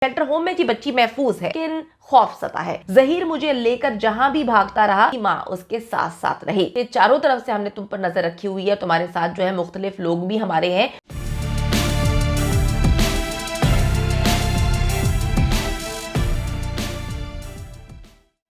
Shelter home में थी बच्ची महफूज है, लेकिन खौफ सता है। जहीर मुझे लेकर जहां भी भागता रहा, माँ उसके साथ साथ रही। ये चारों तरफ से हमने तुम पर नजर रखी हुई है। तुम्हारे साथ जो है मुख्तलिफ लोग भी हमारे हैं।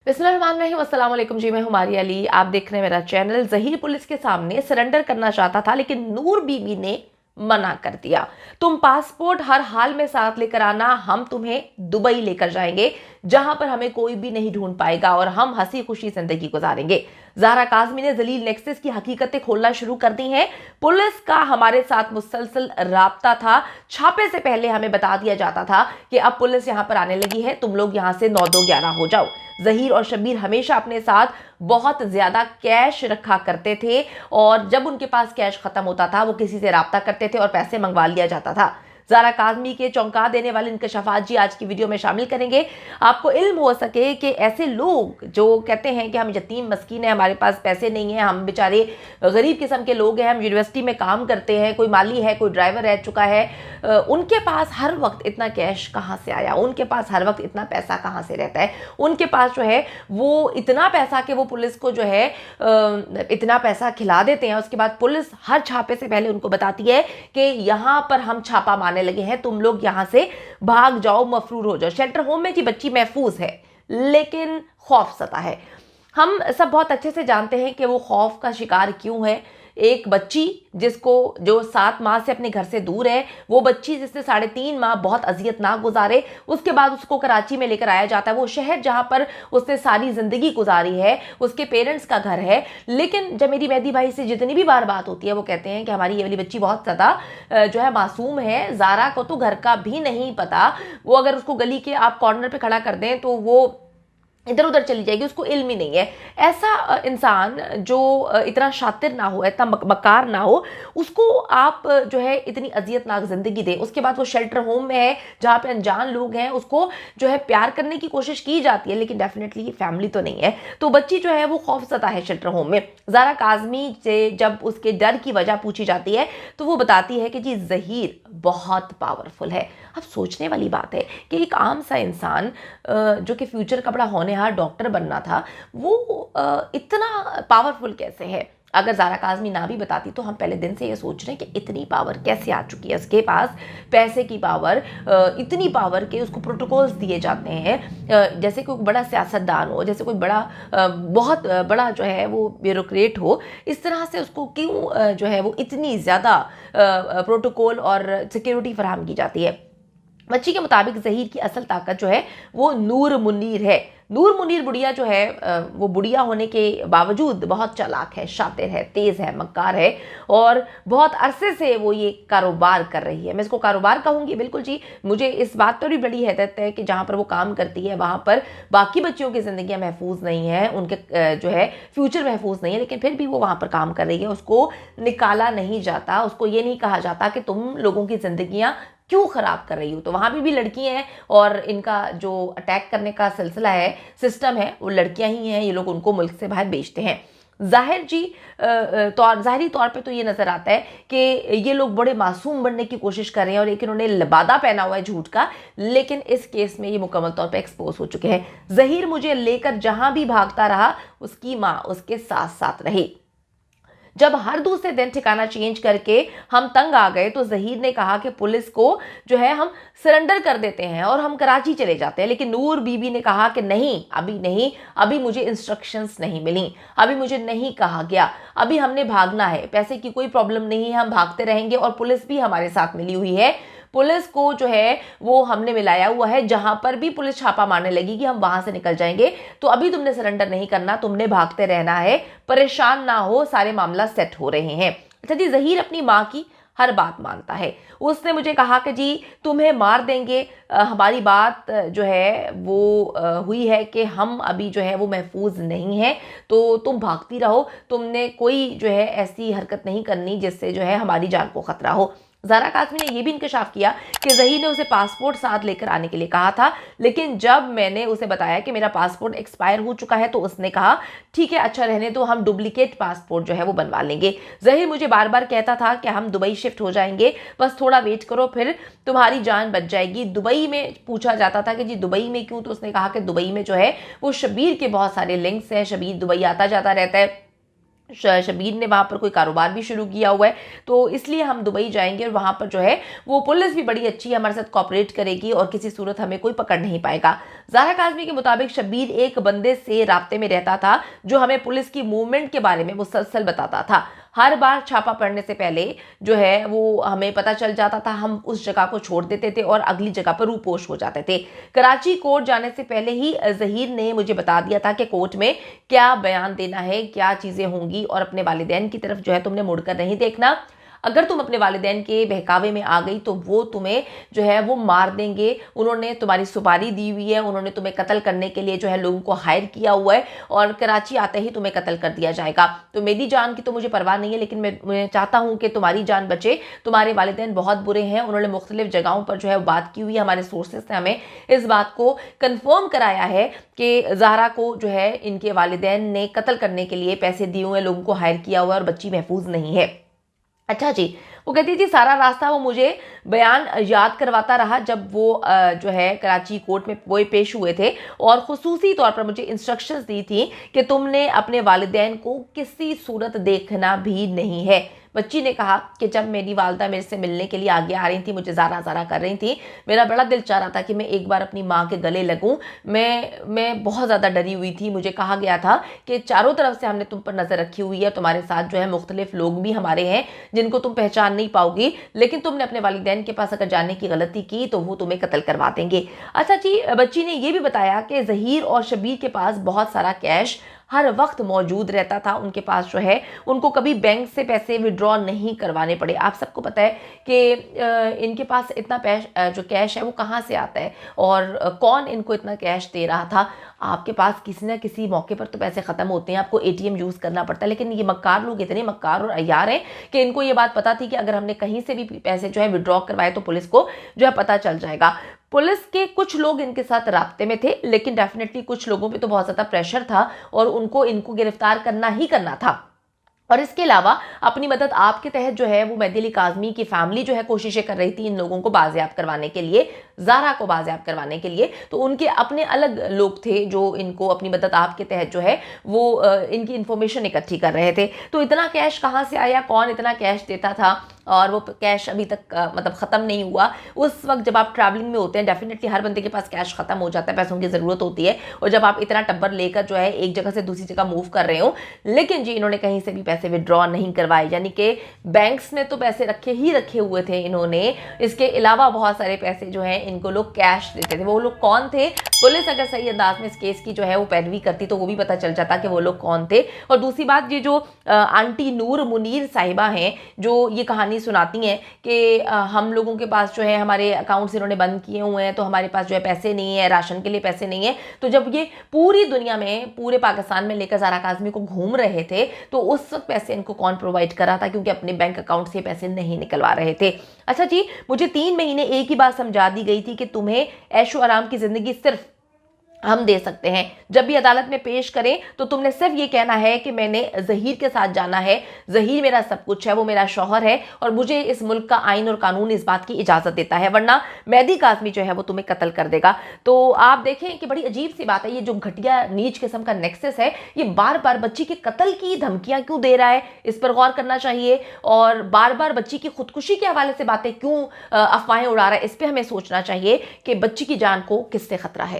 बिस्मिल्लाहिर्रहमानिर्रहीम, अस्सलाम वालेकुम जी, मैं हूं मारिया अली। आप देख रहे हैं मेरा चैनल। जहीर पुलिस के सामने सरेंडर करना चाहता था, लेकिन नूर बीबी ने मना कर दिया। तुम पासपोर्ट हर हाल में साथ लेकर आना, हम तुम्हें दुबई लेकर जाएंगे जहां पर हमें कोई भी नहीं ढूंढ पाएगा और हम हंसी खुशी जिंदगी गुजारेंगे। ज़हरा काज़मी ने जलील नेक्सस की हकीकतें खोलना शुरू कर दी हैं। पुलिस का हमारे साथ मुसलसल राब्ता था। छापे से पहले हमें बता दिया जाता था कि अब पुलिस यहां पर आने लगी है, तुम लोग यहां से 9-2-11 हो जाओ। जहीर और शब्बीर हमेशा अपने साथ बहुत ज्यादा कैश रखा करते थे और जब उनके पास कैश खत्म होता था वो किसी से राब्ता करते थे और पैसे मंगवा लिया जाता था। ज़हरा काज़मी के चौंका देने वाले इंकशाफात जी आज की वीडियो में शामिल करेंगे। आपको इल्म हो सके कि ऐसे लोग जो कहते हैं कि हम यतीम मस्कीन हैं, हमारे पास पैसे नहीं हैं, हम बेचारे गरीब किस्म के लोग हैं, हम यूनिवर्सिटी में काम करते हैं, कोई माली है, कोई ड्राइवर रह चुका है, उनके पास हर वक्त इतना कैश कहाँ से आया, उनके पास हर वक्त इतना पैसा कहाँ से रहता है। उनके पास जो है वो इतना पैसा कि वो पुलिस को जो है इतना पैसा खिला देते हैं। उसके बाद पुलिस हर छापे से पहले उनको बताती है कि यहाँ पर हम छापा मारने लगे हैं, तुम लोग यहां से भाग जाओ, मफरूर हो जाओ। शेल्टर होम में थी बच्ची महफूज है, लेकिन खौफ सता है। हम सब बहुत अच्छे से जानते हैं कि वो खौफ का शिकार क्यों है। एक बच्ची जो 7 माह से अपने घर से दूर है, वो बच्ची जिसने 3.5 माह बहुत अजियत ना गुजारे, उसके बाद उसको कराची में लेकर आया जाता है। वो शहर जहां पर उसने सारी जिंदगी गुजारी है, उसके पेरेंट्स का घर है। लेकिन जब मेरी मेहदी भाई से जितनी भी बार बात होती है, वो कहते हैं कि हमारी ये वाली बच्ची बहुत ज्यादा जो है मासूम है। ज़ारा को तो घर का भी नहीं पता, वो अगर उसको गली के आप कॉर्नर पे खड़ा कर दें तो वो इधर उधर चली जाएगी, उसको इल्म ही नहीं है। ऐसा इंसान जो इतना शातिर ना हो, इतना मकार ना हो, उसको आप जो है इतनी अजियतनाक जिंदगी दे। उसके बाद वो शेल्टर होम में है जहाँ पे अनजान लोग हैं, उसको जो है प्यार करने की कोशिश की जाती है, लेकिन डेफिनेटली फैमिली तो नहीं है। तो बच्ची जो है वो खौफज़दा है शेल्टर होम में। ज़हरा काज़मी से जब उसके डर की वजह पूछी जाती है तो वो बताती है कि जी ज़हीर बहुत पावरफुल है। अब सोचने वाली बात है कि एक आम सा इंसान जो कि फ्यूचर का बड़ा होनहार डॉक्टर बनना था, वो इतना पावरफुल कैसे है। अगर ज़हरा काज़मी ना भी बताती तो हम पहले दिन से ये सोच रहे हैं कि इतनी पावर कैसे आ चुकी है उसके पास। पैसे की पावर, इतनी पावर के उसको प्रोटोकॉल्स दिए जाते हैं, जैसे कोई बड़ा सियासतदान हो, जैसे कोई बड़ा बहुत बड़ा जो है वो ब्यूरोक्रेट हो। इस तरह से उसको क्यों जो है वो इतनी ज़्यादा प्रोटोकॉल और सिक्योरिटी फराहम की जाती है। बच्ची के मुताबिक ज़हीर की असल ताकत जो है वो नूर मुनीर है। नूर मुनीर बुढ़िया जो है वो बुढ़िया होने के बावजूद बहुत चालाक है, शातिर है, तेज़ है, मक्कार है और बहुत अरसे से वो ये कारोबार कर रही है। मैं इसको कारोबार कहूँगी, बिल्कुल जी। मुझे इस बात पर भी बड़ी हैरत है कि जहाँ पर वो काम करती है वहाँ पर बाकी बच्चियों की ज़िंदगियाँ महफूज नहीं है, उनके जो है फ्यूचर महफूज नहीं है, लेकिन फिर भी वो वहाँ पर काम कर रही है। उसको निकाला नहीं जाता, उसको ये नहीं कहा जाता कि तुम लोगों की ज़िंदगियाँ क्यों खराब कर रही हो। तो वहां भी लड़कियां हैं और इनका जो अटैक करने का सिलसिला है, सिस्टम है, वो लड़कियां ही हैं। ये लोग उनको मुल्क से बाहर बेचते हैं। ज़ाहिरी तौर पे तो ये नजर आता है कि ये लोग बड़े मासूम बनने की कोशिश कर रहे हैं और एक इन्होंने लबादा पहना हुआ है झूठ का, लेकिन इस केस में ये मुकम्मल तौर पे एक्सपोज हो चुके हैं। जहीर मुझे लेकर जहां भी भागता रहा, उसकी माँ उसके साथ साथ रही। जब हर दूसरे दिन ठिकाना चेंज करके हम तंग आ गए तो जहीर ने कहा कि पुलिस को जो है हम सरेंडर कर देते हैं और हम कराची चले जाते हैं। लेकिन नूर बीबी ने कहा कि नहीं, अभी नहीं, अभी मुझे इंस्ट्रक्शंस नहीं मिली, अभी मुझे नहीं कहा गया, अभी हमने भागना है, पैसे की कोई प्रॉब्लम नहीं है, हम भागते रहेंगे और पुलिस भी हमारे साथ मिली हुई है। पुलिस को जो है वो हमने मिलाया हुआ है, जहां पर भी पुलिस छापा मारने लगी कि हम वहां से निकल जाएंगे। तो अभी तुमने सरेंडर नहीं करना, तुमने भागते रहना है, परेशान ना हो, सारे मामला सेट हो रहे हैं। अच्छा जी, जहीर अपनी माँ की हर बात मानता है। उसने मुझे कहा कि जी तुम्हें मार देंगे, हमारी बात जो है वो हुई है कि हम अभी जो है वो महफूज नहीं है, तो तुम भागती रहो, तुमने कोई जो है ऐसी हरकत नहीं करनी जिससे जो है हमारी जान को खतरा हो। ज़ारा काज़मी ने यह भी इंकशाफ किया कि ज़हीर ने उसे पासपोर्ट साथ लेकर आने के लिए कहा था, लेकिन जब मैंने उसे बताया कि मेरा पासपोर्ट एक्सपायर हो चुका है तो उसने कहा ठीक है, अच्छा रहने दो, हम डुप्लीकेट पासपोर्ट जो है वो बनवा लेंगे। ज़हीर मुझे बार बार कहता था कि हम दुबई शिफ्ट हो जाएंगे, बस थोड़ा वेट करो, फिर तुम्हारी जान बच जाएगी। दुबई में पूछा जाता था कि जी दुबई में क्यों, तो उसने कहा कि दुबई में जो है वो शबीर के बहुत सारे लिंक्स हैं, शबीर दुबई आता जाता रहता है, शबीर ने वहाँ पर कोई कारोबार भी शुरू किया हुआ है, तो इसलिए हम दुबई जाएंगे और वहाँ पर जो है वो पुलिस भी बड़ी अच्छी है, हमारे साथ कॉपरेट करेगी और किसी सूरत हमें कोई पकड़ नहीं पाएगा। ज़ारा काज़मी के मुताबिक शबीर एक बंदे से राब्ते में रहता था जो हमें पुलिस की मूवमेंट के बारे में मुसलसल बताता था। हर बार छापा पड़ने से पहले जो है वो हमें पता चल जाता था, हम उस जगह को छोड़ देते थे और अगली जगह पर रूपोश हो जाते थे। कराची कोर्ट जाने से पहले ही ज़हीर ने मुझे बता दिया था कि कोर्ट में क्या बयान देना है, क्या चीज़ें होंगी, और अपने वालिदैन की तरफ जो है तुमने मुड़कर नहीं देखना। अगर तुम अपने वालिदैन के बहकावे में आ गई तो वो तुम्हें जो है वो मार देंगे। उन्होंने तुम्हारी सुपारी दी हुई है, उन्होंने तुम्हें कत्ल करने के लिए जो है लोगों को हायर किया हुआ है और कराची आते ही तुम्हें कत्ल कर दिया जाएगा। तो मेरी जान की तो मुझे परवाह नहीं है, लेकिन मैं चाहता हूँ कि तुम्हारी जान बचे। तुम्हारे वालिदैन बहुत बुरे हैं, उन्होंने मुख्तलिफ जगहों पर जो है बात की हुई है। हमारे सोर्सेस ने हमें इस बात को कन्फर्म कराया है कि ज़ाहरा को जो है इनके वालिदैन ने कत्ल करने के लिए पैसे दिए हुए हैं, लोगों को हायर किया हुआ है और बच्ची महफूज नहीं है। अच्छा जी, वो कहती थी सारा रास्ता वो मुझे बयान याद करवाता रहा जब वो जो है कराची कोर्ट में वो पेश हुए थे, और खुसूसी तौर पर मुझे इंस्ट्रक्शंस दी थी कि तुमने अपने वालिदैन को किसी सूरत देखना भी नहीं है। बच्ची ने कहा कि जब मेरी वालदा मेरे से मिलने के लिए आगे आ रही थी, मुझे ज़ारा ज़ारा कर रही थी, मेरा बड़ा दिल चाह रहा था कि मैं एक बार अपनी माँ के गले लगूं। मैं बहुत ज़्यादा डरी हुई थी। मुझे कहा गया था कि चारों तरफ से हमने तुम पर नज़र रखी हुई है, तुम्हारे साथ जो है मुख्तलिफ लोग भी हमारे हैं जिनको तुम पहचान नहीं पाओगी, लेकिन तुमने अपने वालिदैन के पास अगर जाने की गलती की तो वो तुम्हें कत्ल करवा देंगे। अच्छा जी, बच्ची ने यह भी बताया कि ज़हीर और शबीर के पास बहुत सारा कैश हर वक्त मौजूद रहता था। उनके पास जो है उनको कभी बैंक से पैसे विड्रॉ नहीं करवाने पड़े। आप सबको पता है कि इनके पास इतना जो कैश है वो कहाँ से आता है और कौन इनको इतना कैश दे रहा था। आपके पास किसी न किसी मौके पर तो पैसे ख़त्म होते हैं, आपको एटीएम यूज़ करना पड़ता है, लेकिन ये मक्कार लोग इतने मक्कार और अय्यार हैं कि इनको ये बात पता थी कि अगर हमने कहीं से भी पैसे जो है विड्रॉ करवाए तो पुलिस को जो है पता चल जाएगा। पुलिस के कुछ लोग इनके साथ राब्ते में थे, लेकिन डेफिनेटली कुछ लोगों पे तो बहुत ज़्यादा प्रेशर था और इनको गिरफ्तार करना ही करना था। और इसके अलावा अपनी मदद आपके तहत जो है वो मेहदी अली काज़मी की फैमिली जो है कोशिशें कर रही थी इन लोगों को बाजियाब करवाने के लिए, ज़ारा को बाजियाब करवाने के लिए। तो उनके अपने अलग लोग थे जो इनको अपनी मदद आपके तहत जो है वो इनकी इंफॉर्मेशन इकट्ठी कर रहे थे। तो इतना कैश कहाँ से आया, कौन इतना कैश देता था, और वो कैश अभी तक मतलब ख़त्म नहीं हुआ। उस वक्त जब आप ट्रैवलिंग में होते हैं, डेफिनेटली हर बंदे के पास कैश ख़त्म हो जाता है, पैसों की ज़रूरत होती है, और जब आप इतना टब्बर लेकर जो है एक जगह से दूसरी जगह मूव कर रहे हो। लेकिन जी इन्होंने कहीं से भी पैसे विड्रॉ नहीं करवाए, यानी कि बैंक्स में तो पैसे रखे हुए थे इन्होंने। इसके अलावा बहुत सारे पैसे जो हैं इनको लोग कैश देते थे। वो लोग कौन थे, पुलिस अगर सही अंदाज में इस केस की जो है वो पैरवी करती तो वो भी पता चल जाता कि वो लोग कौन थे। और दूसरी बात, ये जो आंटी नूर मुनीर साहिबा हैं जो ये कहानी सुनाती हैं कि हम लोगों के पास जो है हमारे अकाउंट्स इन्होंने बंद किए हुए हैं, तो हमारे पास जो है पैसे नहीं है, राशन के लिए पैसे नहीं है। तो जब ये पूरी दुनिया में, पूरे पाकिस्तान में लेकर ज़ारा काज़मी को घूम रहे थे तो उस वक्त पैसे इनको कौन प्रोवाइड कर रहा था, क्योंकि अपने बैंक अकाउंट से पैसे नहीं निकलवा रहे थे। अच्छा जी, मुझे 3 महीने एक ही बात समझा दी गई थी कि तुम्हें ऐशो आराम की ज़िंदगी सिर्फ हम दे सकते हैं। जब भी अदालत में पेश करें तो तुमने सिर्फ ये कहना है कि मैंने ज़हीर के साथ जाना है, ज़हीर मेरा सब कुछ है, वो मेरा शौहर है और मुझे इस मुल्क का आइन और कानून इस बात की इजाज़त देता है, वरना मेहदी काज़मी जो है वो तुम्हें कत्ल कर देगा। तो आप देखें कि बड़ी अजीब सी बात है, ये जो घटिया नीच किस्म का नेक्सस है, ये बार बार बच्ची के कत्ल की धमकियाँ क्यों दे रहा है, इस पर गौर करना चाहिए। और बार बार बच्ची की खुदकुशी के हवाले से बातें क्यों अफवाहें उड़ा रहा है, इस पर हमें सोचना चाहिए कि बच्ची की जान को किससे खतरा है।